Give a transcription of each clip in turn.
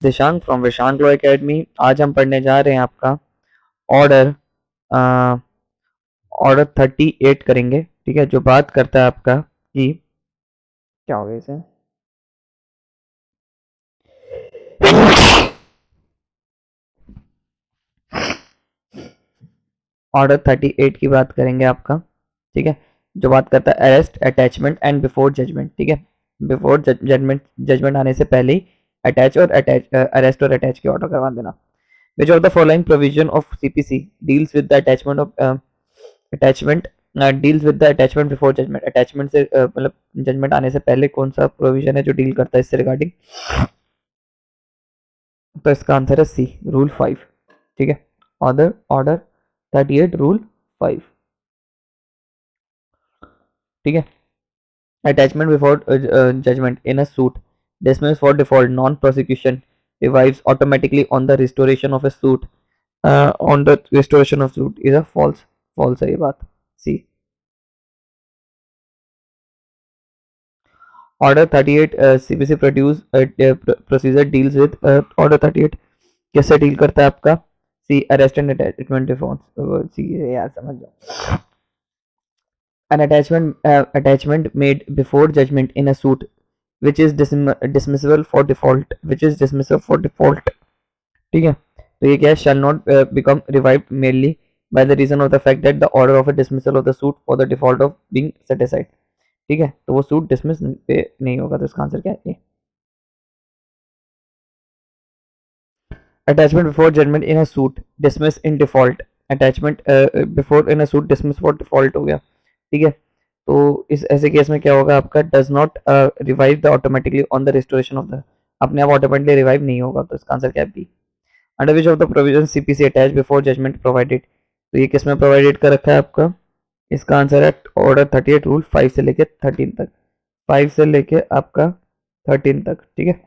Dishank from Vishank law academy. आज हम पढ़ने जा रहे हैं आपका ऑर्डर ऑर्डर 38 करेंगे। ठीक है, जो बात करता है आपका कि क्या हो गया इसे ऑर्डर 38 की बात करेंगे आपका। ठीक है, जो बात करता है arrest, attachment and before judgment. ठीक है, बिफोर जजमेंट आने से पहले ही अरेस्ट और अटैच के ऑर्डर करवा देना। Which of the following provision of CPC deals with the attachment deals with the attachment before judgment? Attachment से मतलब जजमेंट आने से पहले कौन सा प्रोविजन है जो डील करता है इससे रिगार्डिंग? तो इसका आंसर है सी, रूल 5। ठीक है, ऑर्डर ऑर्डर 38 रूल 5। ठीक है, attachment before judgment in a suit dismissed for default non prosecution revives automatically on the restoration of a suit on the restoration of suit is a false है ये बात। सी। Order 38 CPC produce procedure deals with Order 38 कैसे deal करता है आपका? सी, arrest and attachment default. सी यार समझ जाओ। An attachment made before judgment in a suit which is dismissible for default ठीक है, तो ये क्या है? shall not become revived merely by the reason of the fact that the order of a dismissal of the suit for the default of being set aside। ठीक है, तो वो सूट डिसमिस पे नहीं होगा, तो इसका आंसर क्या है? Attachment before judgment in a suit dismiss in default. Attachment before in a suit dismiss for default हो गया। ठीक है, तो इस ऐसे केस में क्या होगा आपका? Does not revive the automatically on the restoration of the, अपने आप ऑटोमेटिकली रिवाइव नहीं होगा, तो इसका आंसर क्या है? B. Under which of the provision CPC attach before judgment provided, तो ये किस में प्रोवाइडेड कर रखा है आपका? इसका आंसर है ऑर्डर 38 रूल 5 से लेके 13 तक। 5 से लेके आपका 13 तक। ठीक है,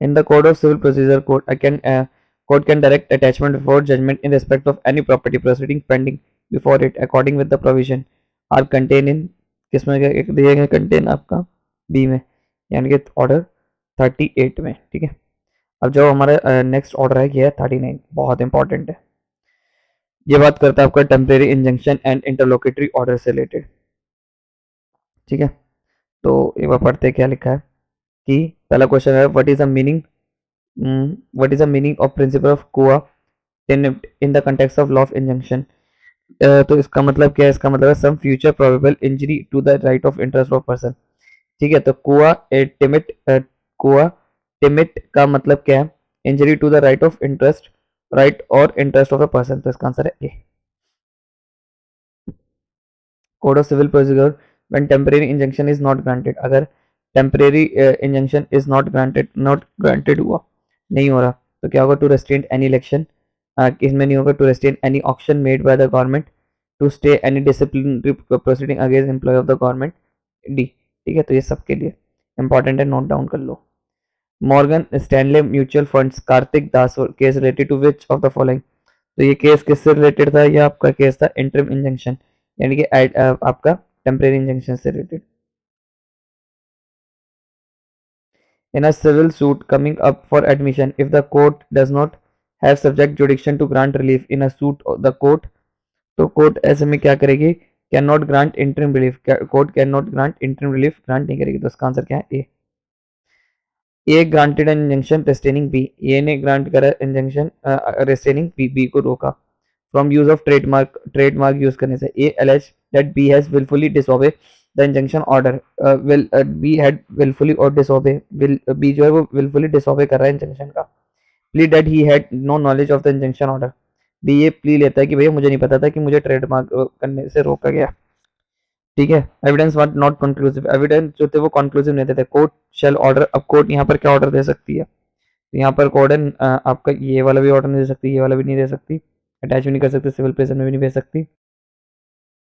in the Code of Civil Procedure Court can direct attachment before judgment in respect of any property proceeding pending before it according with the provision are contained in किसमें दिए गए? कंटेन आपका बी में, यानी कि ऑर्डर 38 में। ठीक है, अब जो हमारा नेक्स्ट ऑर्डर है ये है 39, बहुत इंपॉर्टेंट है। ये बात करता है आपका temporary injunction and interlocutory order से रिलेटेड। ठीक है, तो एक बार पढ़ते क्या लिखा है कि पहला क्वेश्चन है what is the meaning what is the meaning of principle of quo in the context of law of injunction? तो इसका मतलब क्या है? इसका मतलब है some future probable injury to the right of interest of person. ठीक है, तो कुआ टिमिट का मतलब क्या है? Injury to the right of interest, right और इंटरेस्ट ऑफ अ पर्सन, तो इसका आंसर है A. Code of civil procedure when temporary injunction is not granted, अगर temporary injunction is not granted हुआ, नहीं हो रहा, तो क्या होगा? टू रेस्ट्रेन एनी इलेक्शन, इसमें नहीं होगा। To restrain any auction made by the government, to stay any disciplinary proceeding against employ of the government, D. ठीक है, तो ये सबके लिए इंपॉर्टेंट है, नोट डाउन कर लो। Morgan Stanley mutual funds Karthik Das case related to which of the following, तो ये केस किससे रिलेटेड था? ये आपका केस था इंटरिम इंजंक्शन, यानी कि आपका टेम्परेरी इंजंक्शन से related. In a civil suit coming up for admission, if the court does not have subject jurisdiction to grant relief in a suit, the court, तो court ऐसे में क्या करेगी? Can not grant interim relief, court can not grant interim relief grant नहीं करेगी, तो इसका answer क्या है? A granted an injunction restraining B, A ने ग्रांट करा इंजंक्शन रेस्ट्रेनिंग बी, बी को रोका from use of trademark use करने से। A allege that B has wilfully disobey the injunction order, will B had wilfully और disobey, will B जो है वो विलफुली डिसओबे कर रहा है इंजंक्शन का। Plea that he had no knowledge of the injunction order, B ये plea लेता है कि भैया मुझे नहीं पता था कि मुझे ट्रेडमार्क करने से रोका गया। ठीक है, evidence were not conclusive, evidence जो थे वो कंक्लूसिव नहीं थे। कोर्ट शेल ऑर्डर, अब कोर्ट यहाँ पर क्या ऑर्डर दे सकती है? तो यहाँ पर कोर्ट आपका ये वाला भी ऑर्डर नहीं दे सकती, ये वाला भी नहीं दे सकती, अटैच भी नहीं कर सकती, सिविल प्रेजेंट में भी नहीं भेज सकती,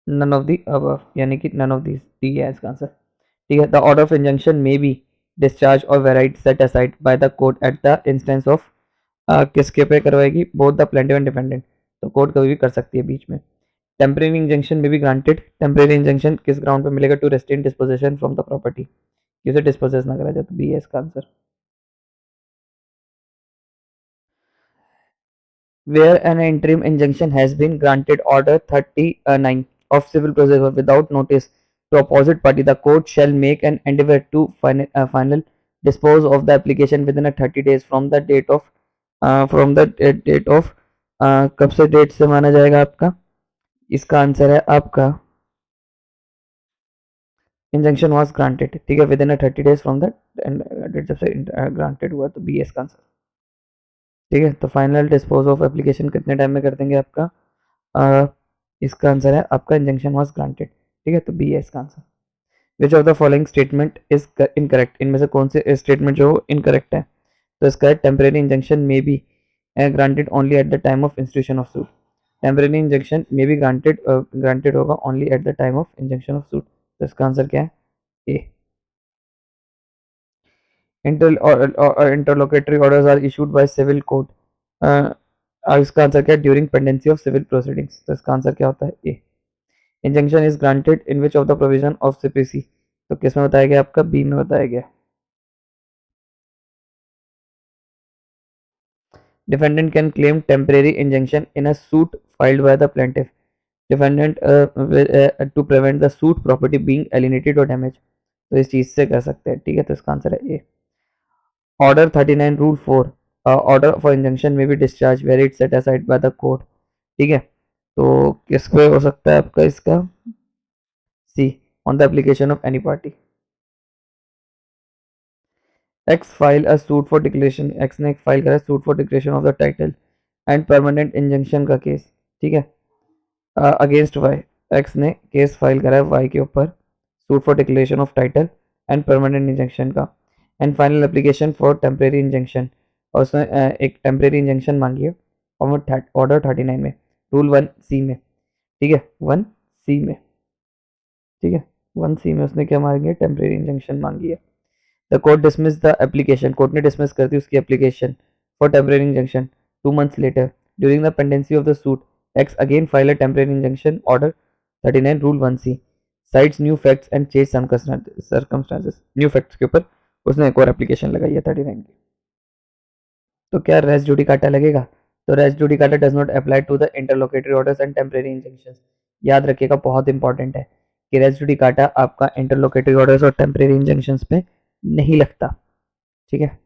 नन ऑफ दी अब, यानी कि नन ऑफ दिस, डी है इसका आंसर। ठीक है, द ऑर्डर ऑफ इंजंक्शन में बी डिस्चार्ज और varied set aside by the court at the instance of, किसके पे करवाएगी? Both the plaintiff and defendant, तो कोर्ट कभी भी कर सकती है बीच में। टेम्परेरी इंजंक्शन में भी ग्रांटेड। टेम्परेरी इंजंक्शन किस ग्राउंड पे मिलेगा? To restrain disposition from the property, किसे डिस्पोजेस ना करा जाए, तो बी है इसका answer. Where an interim injunction has been granted, order 39 of civil procedure without notice to opposite party, the court shall make an endeavor to final dispose of the application within a 30 days from the date of date of कब से date से माना जाएगा आपका? इसका answer है आपका injunction was granted, ठीक है, within 30 days from the date जब से ग्रांटेड हुआ, तो बी एस का आंसर, ठीक है। तो फाइनल डिस्पोज ऑफ एप्लीकेशन कितने टाइम में कर देंगे आपका? इसका आंसर है आपका इंजंक्शन वॉज ग्रांटेड, ठीक है, तो बी है इसका answer. Which of the following statement is incorrect? इनमें से कौन से स्टेटमेंट जो इनकरेक्ट है? तो इसका है टेम्परेरी इंजंक्शन में B granted only at the time of institution of suit. Temporary injunction में भी ग्रांटेड होगा only at the time of injunction of suit, तो इसका आंसर क्या है? A. Interlocutory orders are issued by civil court, इसका answer क्या है? During pendency of civil proceedings, तो इसका आंसर क्या होता है? A. Injunction is granted in which of the provision of CPC, तो किस में बताया गया आपका? बी में बताया गया। Defendant can claim temporary injunction in a suit filed by the plaintiff defendant to prevent the suit property being alienated और डैमेज, तो इस चीज से कर सकते हैं, ठीक है, तो इसका आंसर है A. Order 39 rule 4, order for injunction में B discharge varied set aside by the court, ठीक है, तो किस पे हो सकता है आपका इसका? C, on the application of any party. X file a suit for declaration, X ने एक फाइल करा suit for declaration of the title and permanent injunction का केस, ठीक है, अगेंस्ट वाई। एक्स ने केस फाइल करा है वाई के ऊपर suit for declaration of title and permanent injunction का and final application for temporary injunction, और उसने एक टेम्परेरी इंजंक्शन मांगी है ऑर्डर 39 में, रूल 1 सी में, ठीक है, 1 सी में, ठीक है, 1 सी में उसने क्या मांगी है? टेम्परेरी इंजंक्शन मांगी है। The court dismiss the application, court ने डिसमिस कर दी उसकी application for temporary injunction 2 months later during the pendency of the suit, X again file a temporary injunction order 39 rule 1 C cites new facts and change circumstances, new facts के ऊपर उसने एक और application लगाई है 39 की। तो क्या रेस जुडिकाटा लगेगा? तो रेस जुडिकाटा does not apply to the interlocutory orders and temporary injunctions, याद रखिएगा, बहुत इंपॉर्टेंट है कि रेस जुडिकाटा आपका इंटरलोकेटरी ऑर्डर्स और टेम्परेरी इंजंक्शंस पे नहीं लगता, ठीक है।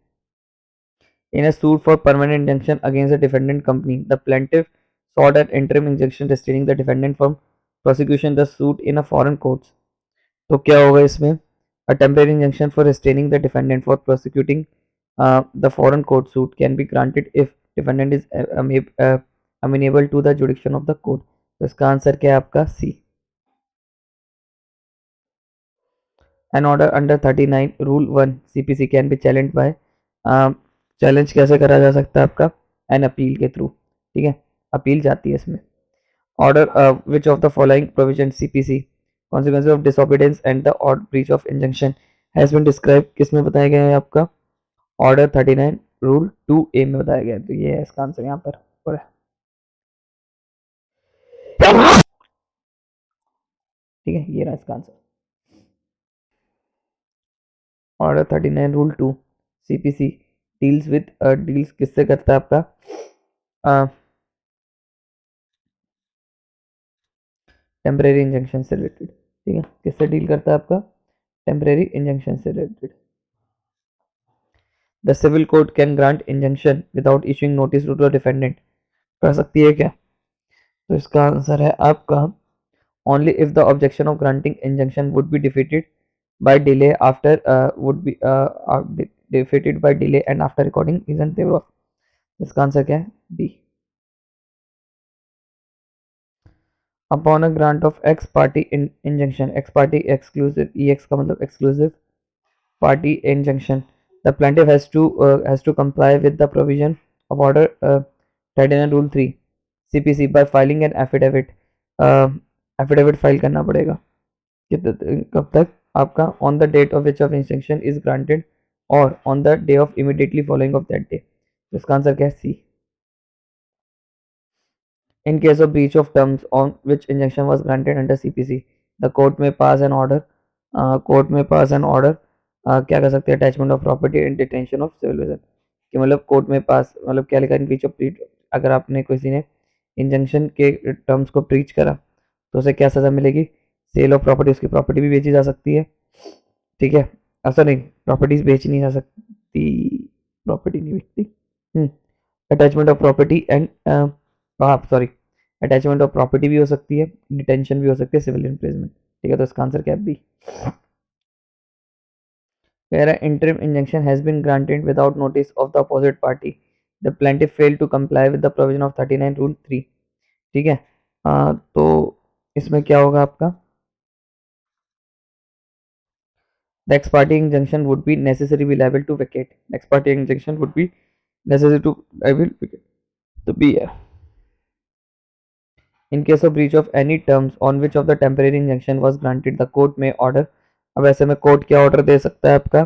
In a suit for permanent injunction against a defendant company, the plaintiff sought an interim injunction restraining the defendant from prosecution the suit in a foreign courts, तो क्या होगा इसमें? A temporary injunction for restraining the defendant for prosecuting the foreign court suit can be granted if defendant is amenable to the jurisdiction of the court, तो इसका answer क्या है आपका? सी। An order under 39 rule 1 CPC can be challenged by challenge कैसे करा जा सकता है आपका? एन अपील के थ्रू, ठीक है, अपील जाती है इसमें। Order which of the following provision CPC consequences of disobedience and the or breach of injunction has been describe, किस में बताया गया है आपका? ऑर्डर 39 रूल 2A में बताया गया है, तो ये है इसका आंसर यहाँ पर है, ठीक है, ये रहा इसका answer. Order 39 rule 2 CPC deals with deals किससे करता है आपका? टेम्परेरी इंजंक्शन से रिलेटेड, ठीक है, किससे डील करता है आपका? टेम्परेरी इंजंक्शन से related. The civil court can grant injunction without issuing notice to the defendant, कर सकती है क्या? तो इसका आंसर है आपका only if the objection of granting injunction would be defeated by delay after would be defeated by delay and after recording reason favour of, इसका answer क्या है? B. Upon a grant of ex parte injunction, ex parte exclusive, E x का मतलब exclusive party injunction, the plaintiff has to comply with the provision of order 39 rule 3 CPC by filing an affidavit, affidavit file करना पड़ेगा कब तक आपका? on the date of which of injunction is granted or on the day of immediately following of that day, इसका answer क्या है? सी। In case of breach of terms on which injunction was granted under CPC, the court may pass an order. Court में pass an order क्या कर सकते हैं, attachment of property and detention of civil prison, कि मतलब court में पास मतलब क्या लिखा इन ब्रीच ऑफ, अगर आपने किसी ने इंजंक्शन के टर्म्स को ब्रीच करा तो उसे क्या सज़ा मिलेगी, सेल ऑफ प्रॉपर्टी, उसकी प्रॉपर्टी भी बेची जा सकती है, ठीक है, ऐसा नहीं प्रॉपर्टीज बेची नहीं जा सकती, प्रॉपर्टी नहीं बिकती, attachment of property and sorry attachment of property भी हो सकती है, डिटेंशन भी हो सकती है, सिविल इम्प्रिजमेंट, ठीक है, तो इसका आंसर क्या है, B. Where an interim injunction has been granted without notice of the opposite party, the plaintiff failed to comply with the provision of 39 rule 3, ठीक है, तो इसमें क्या होगा आपका, the ex parte injunction would be necessary be liable to vacate, ex parte injunction would be necessary to liable to vacate, तो B है। In case of breach of any terms on which of the temporary injunction was granted, the court may order, अब ऐसे में court क्या order दे सकता है आपका,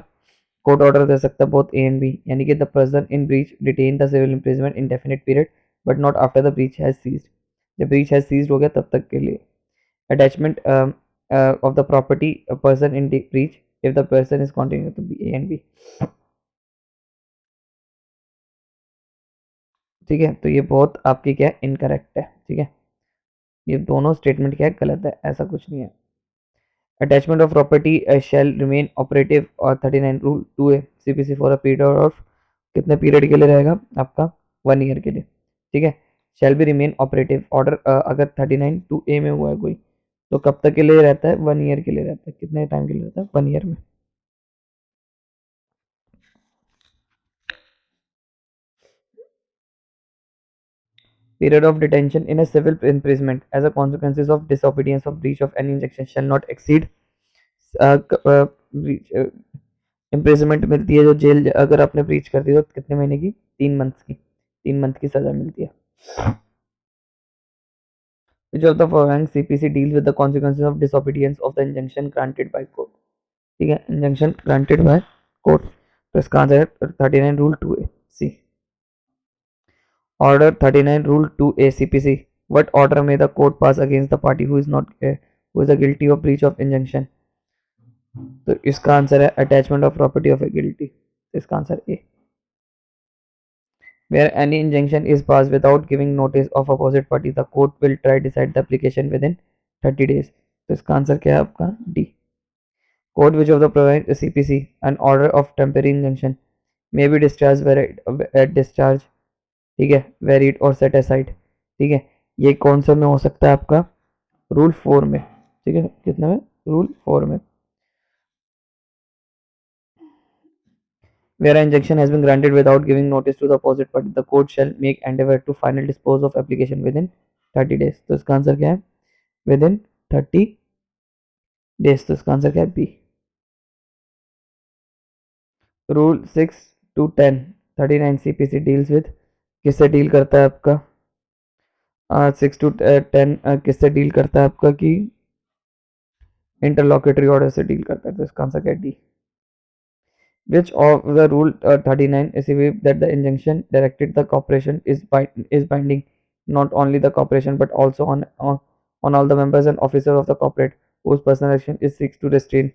court order दे सकता है बोथ ए एंड बी, यानी कि the person in breach detain the civil imprisonment indefinite period but not after the breach has ceased, जब ब्रीच हैज सीज्ड हो गया तब तक के लिए, attachment of the property person in breach if the person is continue to be A and B, ठीक है, तो ये बहुत आपकी क्या है, इनकरेक्ट है, ठीक है, ये दोनों स्टेटमेंट क्या है, गलत है, ऐसा कुछ नहीं है। Attachment of property shall remain operative और 39 rule 2A CPC for a period of, कितने पीरियड के लिए रहेगा आपका, 1 ईयर के लिए, ठीक है, shall be remain operative order, अगर 39 2A में हुआ है कोई तो कब तक के लिए रहता है, 1 ईयर के लिए रहता है, कितने टाइम के लिए रहता है, 1 ईयर में। Period of detention in a civil imprisonment as a consequences of disobedience of breach of any injunction shall not exceed imprisonment मिलती है जो जेल, अगर आपने ब्रीच कर दी तो कितने महीने की, 3 मंथ की, 3 मंथ की सजा मिलती है। Which of the following CPC deals with the consequences of disobedience of the injunction granted by court, ठीक है, इंजंक्शन ग्रांटेड बाय कोर्ट, तो इसका आंसर है 39 rule 2A C. Order 39 rule 2A CPC, what order may the court pass against the party who is not who is a guilty of breach of injunction, तो इसका answer है attachment of property of A guilty, तो इसका answer A. Where any injunction is passed without giving notice of opposite party, the court will try decide the application within 30 days, तो इसका answer क्या है आपका, D. Court which of the provide CPC an order of temporary injunction may be discharged at discharge, ठीक है, varied और set aside, ठीक है, ये कौन सा में हो सकता है आपका, रूल 4 में, ठीक है, कितने में, रूल 4 में। Where an injunction has been granted without giving notice to the opposite party, the court shall make endeavor to final dispose of application within 30 days, तो इसका आंसर क्या है, within 30 days, तो इसका आंसर क्या है, B. Rule 6 to 10 39 CPC deals with, किससे deal करता है आपका, 6 to 10 किससे डील करता है आपका, कि इंटरलॉकेटरी ऑर्डर से डील करता है, तो इसका आंसर क्या है, D. Which of the rule 39 is that the injunction directed the corporation is binding not only the corporation but also on all the members and officers of the corporate whose personal action is seeks to restrain,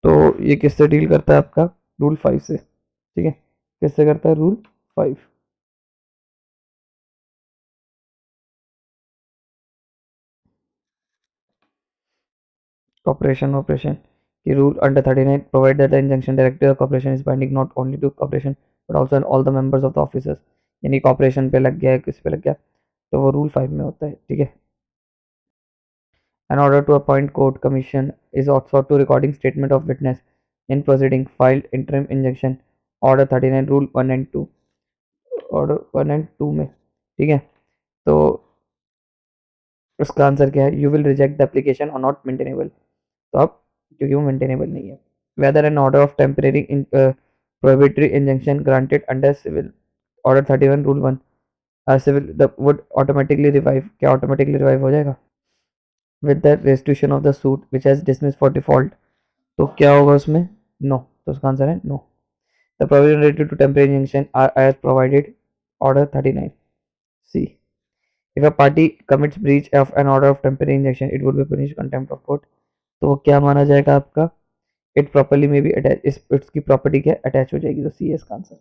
तो ये किससे deal करता है आपका, rule 5 से, ठीक है, किससे करता है, रूल 5। corporation operation की rule under 39 provide that the injunction directed the corporation is binding not only to corporation but also on all the members of the officers, यानी corporation पे लग गया है, किस पे लग गया, तो वो रूल 5 में होता है, ठीक है। An order to appoint court commission is also to recording statement of witness in proceeding filed interim injunction order 39 rule 1 and 2, order 1 and 2 में, ठीक है, तो उसका आंसर क्या है, you will reject the application और नॉट मेंटेनेबल, तो अब क्योंकि वो मेंटेनेबल नहीं है। Whether an order of temporary prohibitory injunction granted under civil order 31 rule 1 civil the would automatically revive, क्या ऑटोमेटिकली रिवाइव हो जाएगा, with the restitution of the suit which has dismiss for default, तो क्या होगा उसमें, no, तो उसका answer है no. The provision related to temporary injunction are as provided order 39 C. If a party commits breach of an order of temporary injection it would be punish contempt of court. तो वो क्या माना जाएगा आपका, it properly में भी attach, इसकी property क्या अटैच हो जाएगी, तो सी है इसका answer.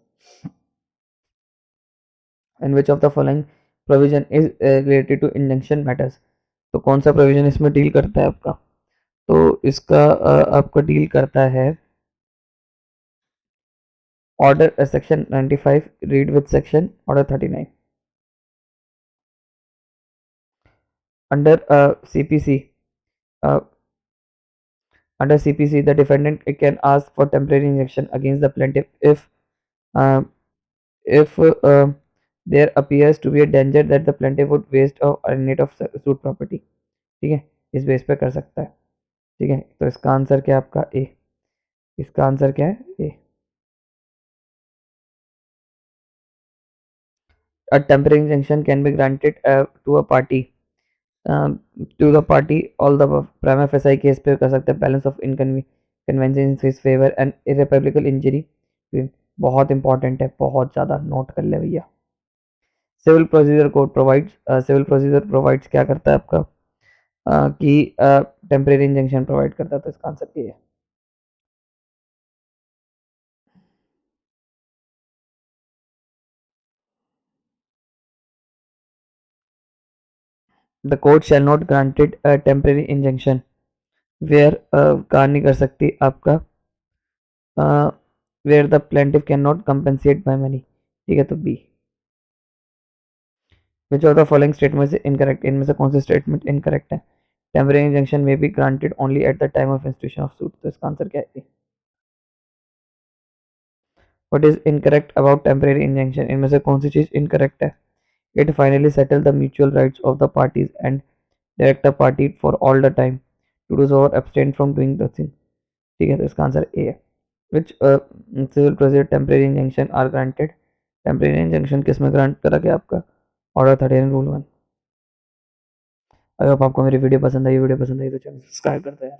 And which of the following provision is related to injunction matters, तो कौन सा प्रोविजन इसमें डील करता है आपका, तो इसका आपका डील करता है order section 95, read with section order 39। Under CPC, under CPC the defendant can ask for temporary injunction against the plaintiff uh, if there appears to be a danger that the plaintiff would waste or alienate of suit property। ठीक है, इस base पे कर सकता है। ठीक है, तो इसका आंसर क्या है आपका ए, इसका आंसर क्या है ए। A temporary injunction can be granted to a party to the party all the prima facie case पे कर सकते हैं balance of inconvenience in his favor and irreparable injury to him। बहुत इंपॉर्टेंट है, बहुत ज़्यादा नोट कर ले भैया। Civil procedure code provides, civil procedure provides क्या करता है आपका कि टेम्परेरी इंजंक्शन प्रोवाइड करता है, तो इसका आंसर ये है। The court shall not granted temporary injunction where, कहा नहीं कर सकती आपका where the plaintiff can not compensate by money. ठीक है, तो B. Which of the following statement से इनकरेक्ट, इनमें से कौन सी स्टेटमेंट इनकरेक्ट है। टेम्परेरी इंजंक्शन में B granted only at the time of institution of suit, तो इसका आंसर क्या है। What is incorrect about temporary injunction, इनमें से कौन सी चीज इनकरेक्ट है। It finally settle the mutual rights of the parties and direct the party for all the time to do so और abstain from doing the thing. ठीक है, तो इसका आंसर ए है। Which civil procedure temporary injunction are granted, temporary injunction किस में grant करा गया आपका, ऑर्डर 13 रूल 1। अगर आपको मेरी वीडियो पसंद आई तो चैनल सब्सक्राइब करते हैं।